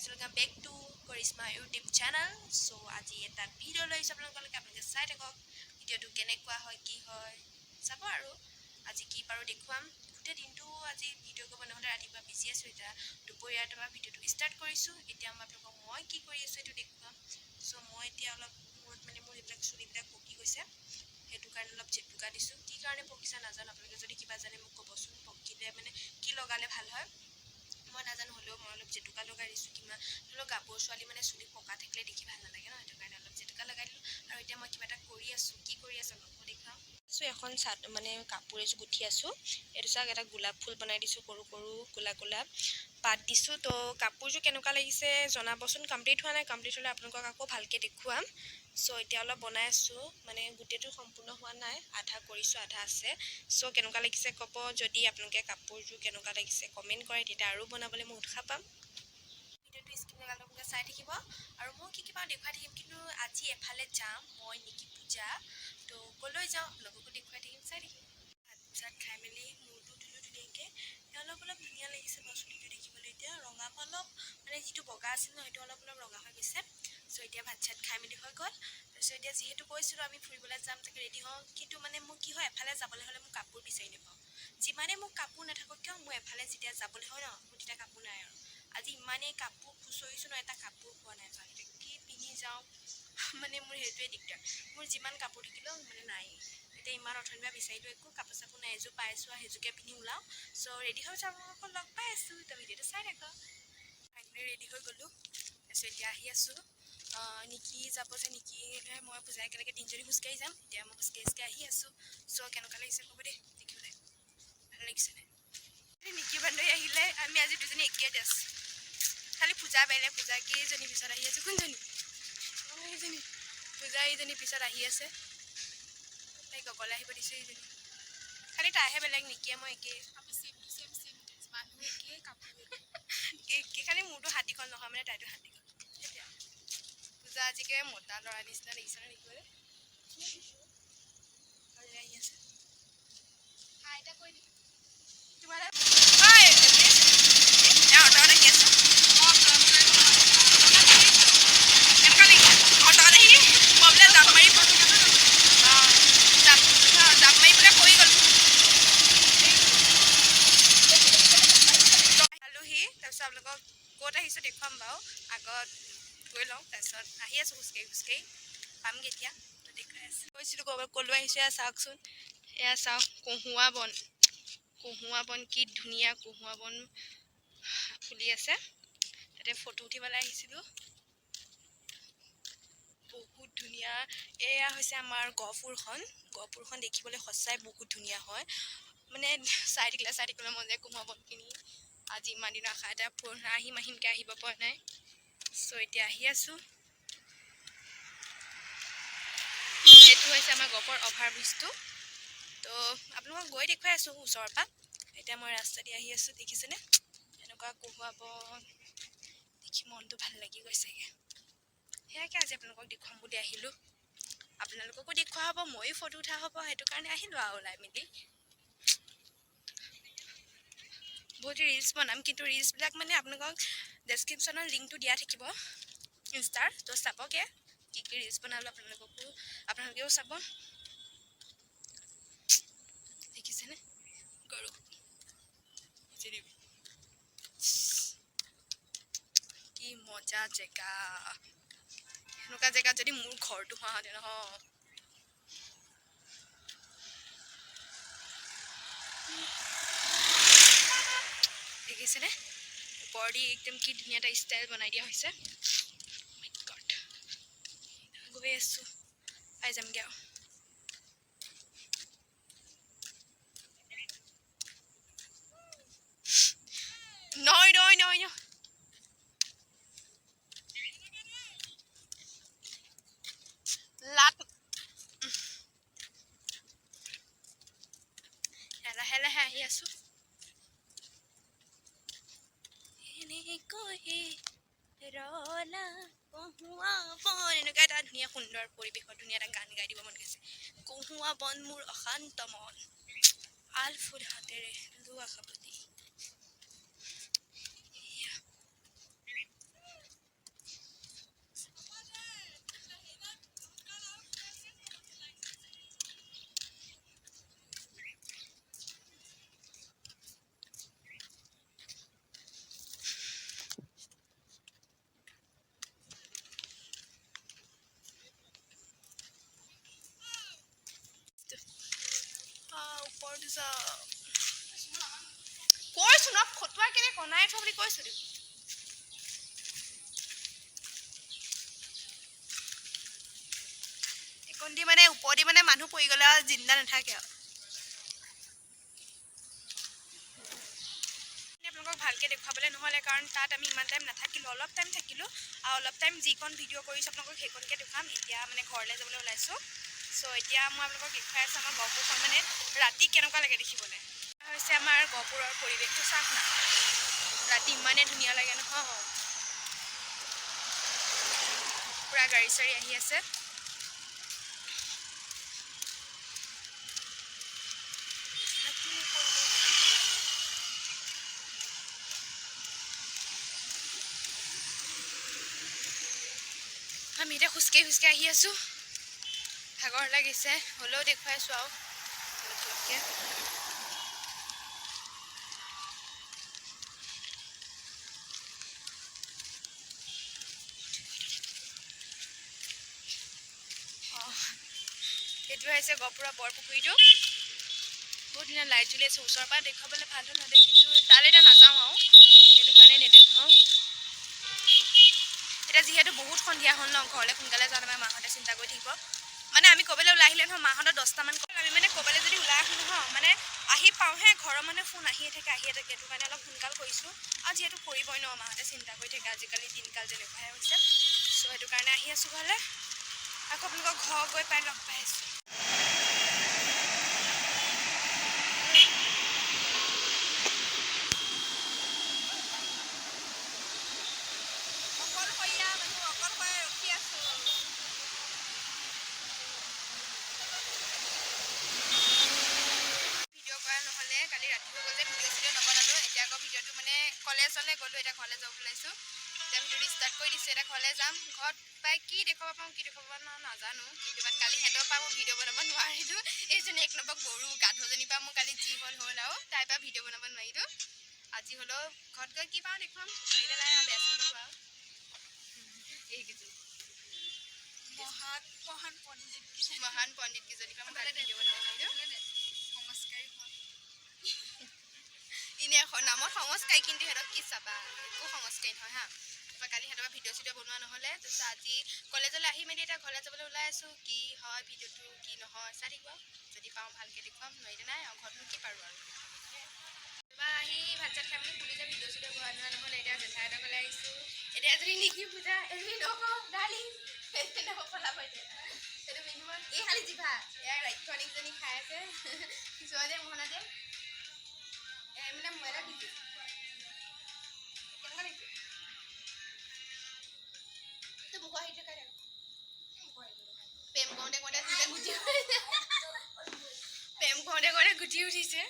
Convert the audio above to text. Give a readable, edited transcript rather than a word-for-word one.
welcome back to Karisma YouTube channel. So আজি এটা video লৈছো আপোনালোকে চাই থাকক ভিডিওটো কেনেকুৱা হয় কি হয় চাব আৰু আজি কি পাৰো দেখুৱাম গোটেই দিনটো আজি ভিডিও কৰিব নহলে ৰাতিপুৱা বিজি আছো এটা দুপৰীয়া এটা ভিডিওটো ষ্টাৰ্ট কৰিছো এতিয়া মই কি কৰি আছো এটো দেখুৱাম সো মই এতিয়া অলপ মোৰ এইবিলাক চুলিবিলাক পকি গৈছে হেতু কাৰণে অলপ জেতুকা দিছো কি কাৰণে পকিছা নাজানো আপোনালোকে যদি কিবা জানে মোক ক'বচোন পকিলে মানে কি লগালে ভাল হয় মই নাজানো হলেও মই অলপ জেতুকা লগাই দিছো কিমা হলো গাপৰ ছোৱালী মানে চুলি পকা থাকিলে দেখি ভাল নালাগে ন হেতু কাৰণে অলপ জেতুকা লগাই দিলো আৰু এতিয়া মই কিবা এটা কৰি আছো কি কৰি আছো আপোনালোকক দেখাম সো এখন মানে কাপোৰ এজু গুঠি আছো এটো চাক এটা গোলাপ ফুল বনাই দিছো সৰু সৰু গোলা পাত দিছো তো কাপোৰজু কেনেকুৱা লাগিছে জনাবচোন কমপ্লিট হোৱা নাই কমপ্লিট হলে আপোনালোকক আকৌ ভালকে দেখুৱাম সো এতিয়া অলপ বনাই আছো মানে গুটেটো সম্পূৰ্ণ হোৱা নাই আধা কৰিছো আধা আছে সো কেনেকুৱা লাগিছে কব যদি আপোনালোকে কাপোৰজু কেনেকুৱা লাগিছে কমেন্ট কৰে তেতিয়া আৰু বনাবলৈ মই উৎসাহ পাম ভিডিওটো স্কিপ নকৰাকৈ চাই থাকিব আৰু মই কি কিবা দেখুৱাই থাকিম কিন্তু আজি এফালে যাম মই নিকি পূজা তো কলৈ যাওঁ লগকো দেখুৱাই থাকিম চাই থাকিম ভাত খাই মেলি মূৰটো ধুলো ধুনীয়াকৈ অলপ ধুনীয়া লাগিছে বস্তুটো দেখিবলৈ এতিয়া ৰঙা অলপ মানে যিটো বগা আছিল ন সেইটো অলপ ৰঙা হৈ গৈছে সো এতিয়া ভাত খাই মেলি হৈ গ'ল তাৰপিছত এতিয়া যিহেতু কৈছিলোঁ আমি ফুৰিবলৈ যাম তাকে ৰেডি হওঁ কিন্তু মানে মোৰ কি হয় এফালে যাবলৈ হ'লে মোক কাপোৰ বিচাৰি নাপাওঁ যিমানে মোক কাপোৰ নাথাকক কিয় মই এফালে যেতিয়া যাবলৈ হয় ন মোৰ তেতিয়া কাপোৰ নাই আৰু আজি ইমানেই কাপোৰ খুচৰিছোঁ ন এটা কাপোৰ পোৱা নাই ভালকৈ কি পিন্ধি যাওঁ মানে মোৰ সেইটোৱে দিগদাৰ মোৰ যিমান কাপোৰ থাকিলেও মানে নাই এতিয়া ইমান অথনিবা বিচাৰিলোঁ একো কাপোৰ চাপোৰ নাই এযোৰ পাইছোঁ আৰু সেইযোৰকে পিন্ধি ওলাওঁ চ' ৰেডি হৈ যাওঁ আকৌ লগ পাই আছোঁ তো ভিডিঅ'টো চাই থাকক ফাইনেলি ৰেডি হৈ গ'লোঁ তাৰপিছত এতিয়া আহি আছোঁ নিকি যাব যে নিকি মই পূজা একেলগে তিনিজনী খোজকাঢ়ি যাম এতিয়া মই খোজকাঢ়ি আহি আছোঁ চ' কেনেকুৱা লাগিছে ক'ব দেই দেখিবলৈ ভাল লাগিছেনে নিকি বান্ধৱী আহিলে আমি আজি দুজনী একেই ড্ৰেছ খালি পূজা বেলেগ পূজা কেইজনী পিছত আহি আছে কোনজনী এইজনী পূজা এইজনী পিছত আহি আছে তাইক অকলে আহিব দিছোঁ এইজনী খালি তাইহে বেলেগ নিকিয়ে মই একেই একে খালি মোৰতো হাতীখন নহয় মানে তাইতো হাতীখন এতিয়া পূজা আজিকে মতা ল'ৰা নিচিনা লাগিছে ন দেখিবলৈ আহি আছে আইতা কৈ দিবি তোমাৰ ক'ত আহিছোঁ দেখুৱাম বাৰু আগত গৈ লওঁ তাৰপিছত আহি আছোঁ খোজকাঢ়ি পামগৈ এতিয়া দেখুৱাই আছোঁ কৈছিলোঁ ক'লৈ আহিছোঁ এয়া চাওকচোন এয়া চাওক কহুৱা বন কি ধুনীয়া কহুৱা বন ফুলি আছে তাতে ফটো উঠিবলৈ আহিছিলোঁ বহুত ধুনীয়া এয়া হৈছে আমাৰ গহপুৰখন দেখিবলৈ সঁচাই বহুত ধুনীয়া হয় মানে চাই থাকিলে মন যায় কহুৱা বনখিনি আজি ইমান দিনৰ আশা এটা আহিমকৈ আহিব পৰা নাই চ' এতিয়া আহি আছোঁ এইটো হৈছে আমাৰ গহপুৰ অভাৰব্ৰিজটো তো আপোনালোকক গৈ দেখুৱাই আছোঁ ওচৰৰ পৰা এতিয়া মই ৰাস্তা দি আহি আছোঁ দেখিছেনে এনেকুৱা কহুৱা বন দেখি মনটো ভাল লাগি গৈছেগৈ সেয়াকে আজি আপোনালোকক দেখুৱাম বুলি আহিলোঁ আপোনালোককো দেখুওৱা হ'ব ময়ো ফটো উঠা হ'ব সেইটো কাৰণে আহিলোঁ আৰু ওলাই মেলি বহুত ৰিলছ বনাম কিন্তু ৰিলছবিলাক মানে আপোনালোকক ডেছক্ৰিপশ্যনৰ লিংকটো দিয়া থাকিব ইনষ্টাৰ তো চাবগৈ কি ৰিলছ বনালোঁ আপোনালোকেও চাব দেখিছেনে গৰু কি মজা জেগা এনেকুৱা জেগাত যদি মোৰ ঘৰটো হোৱাহেঁতেন নহয় দেখিছেনে ওপৰেদি একদম কি ধুনীয়া এটা ষ্টাইল বনাই দিয়া হৈছে গৈ আছোঁ পাই যামগৈ আৰু নহয় লাট লাহে আহি আছোঁ ৰলা কহুৱা বন এনেকুৱা এটা ধুনীয়া সুন্দৰ পৰিৱেশত ধুনীয়া এটা গান গাই দিব মন গৈছে কহুৱা বন মোৰ অশান্ত মন আল ফুল হাতেৰে লোৱা খাপতি বনাই থওঁ বুলি কৈছোঁ দেখোন। এইকণ দি মানে ওপৰেদি মানে মানুহ পৰি গ'লে আৰু জিন্দা নাথাকে আৰু। আপোনালোকক ভালকৈ দেখুৱাবলৈ নহ'লে, কাৰণ তাত আমি ইমান টাইম নাথাকিলোঁ, অলপ টাইম থাকিলোঁ আৰু অলপ টাইম যিকণ ভিডিঅ' কৰিছোঁ আপোনালোকক সেইকণকৈ দেখুৱাম। এতিয়া মানে ঘৰলৈ যাবলৈ ওলাইছোঁ। চ' এতিয়া মই আপোনালোকক দেখুৱাই আছোঁ আমাৰ গহপুৰখন মানে ৰাতি কেনেকুৱা লাগে দেখিবলৈ। হৈছে আমাৰ গহপুৰৰ পৰিৱেশটো চাওক না, ৰাতি ইমানেই ধুনীয়া লাগে নহয়। পূৰা গাড়ী চাড়ী আহি আছে। আমি এতিয়া খোজকাঢ়ি খোজকাঢ়ি আহি আছোঁ, ভাগৰ লাগিছে, হ'লেও দেখুৱাইছোঁ আৰু অলপকৈ। এইটো হৈছে গহপুৰৰ বৰপুখুৰীটো, বহুত ধুনীয়া লাইট জ্বলি আছে। ওচৰৰ পৰা দেখুৱাবলৈ ভাল হ'ল নহয়, কিন্তু তালৈ এতিয়া নাযাওঁ আৰু সেইটো কাৰণে নেদেখুৱাওঁ। এতিয়া যিহেতু বহুত সন্ধিয়া হ'ল ন, ঘৰলৈ সোনকালে যাওঁ, আমাৰ মাহঁতে চিন্তা কৰি থাকিব। মানে আমি ক'বলৈ ওলাই আহিলে নহয়, মাহঁতৰ 10টামান আমি মানে ক'বলৈ যদি ওলাই আহোঁ নহয়, মানে আহি পাওঁহে ঘৰৰ মানুহে ফোন আহিয়ে থাকে সেইটো কাৰণে অলপ সোনকাল কৰিছোঁ। আৰু যিহেতু কৰিবই ন, মাহঁতে চিন্তা কৰি থাকে, আজিকালি দিনকাল যেনেকুৱাহে হৈছে। চ' সেইটো কাৰণে আহি আছোঁ ঘৰলৈ। আকৌ আপোনালোকক ঘৰ গৈ পাই লগ পাই আছোঁ। অকলশৰীয়া মানুহ, অকলশৰে ৰখি আছোঁ। ভিডিঅ' কৰা নহ'লে, কালি ৰাতি হৈ গ'ল যে ভিডিঅ' চিডিঅ' নবনালোঁ। এতিয়া আকৌ ভিডিঅ'টো মানে কলেজলৈ গ'লোঁ, এতিয়া ঘৰলৈ যাব ওলাইছোঁ। এতিয়া ভিডিঅ'টো ষ্টাৰ্ট কৰি দিছোঁ, এতিয়া ঘৰলৈ যাম। ঘৰত পাই কি দেখুৱাব পাওঁ নাজানো, কিন্তু কালি সিহঁতৰ পৰা মই ভিডিঅ' বনাব নোৱাৰিলোঁ। এইজনী 1 নম্বৰ গৰু গাধজনীৰ পৰা মোৰ কালি যি হ'ল আৰু তাইৰ পৰা ভিডিঅ' বনাব নোৱাৰিলোঁ। আজি হ'লেও ঘৰত গৈ কি পাওঁ দেখুৱাম, নোৱাৰিলে নাই আৰু বেয়া চিন পাব আৰু। এইকেইজনী মহান পণ্ডিতকেইজনীৰ পৰা মই কালি ভিডিঅ' বনাব নোৱাৰিলোঁ। এনেই নামত সংস্কাৰী, কিন্তু সিহঁতক কি চাবা, একো সংস্কাৰী নহয় হা। কালি সিহঁতৰ পৰা ভিডিঅ' চিডিঅ' বনোৱা নহ'লে, তাৰপিছত আজি কলেজলৈ আহি মেলি এতিয়া ঘৰলৈ যাবলৈ ওলাই আছোঁ। কি হয় ভিডিঅ'টো, কি নহয় চাই থাকিব। যদি পাওঁ ভালকৈ দেখুৱাম, নোৱাৰিলে নাই আৰু। ঘৰতনো কি পাৰোঁ আৰু। এবাৰ আহি ভাত চাত খাই মেলি শুলি যে ভিডিঅ' চিডিঅ' বনোৱা নহ'লে, এতিয়া জেঠাইহঁতৰ ঘৰলৈ আহিছোঁ। এতিয়া এজনী নিকি পূজা, এজনী নকওঁ ডালি, এজনী নকলা পাইছে। সেইটো পিন্ধিব এই খালি জিভা, এয়া ৰাক্ষণিকজনী খাই আছে। কিছুমানে মোহনাতে মানে মোবাইলত দিছোঁ। কেনেকুৱা লাগিছে? তই মুখৰ হেৰিটো খাই থাক। প্ৰেম কৰোঁতে কৰোঁতে গুটি প্ৰেম কৰোঁতে কৰোঁতে গুটি উঠিছে।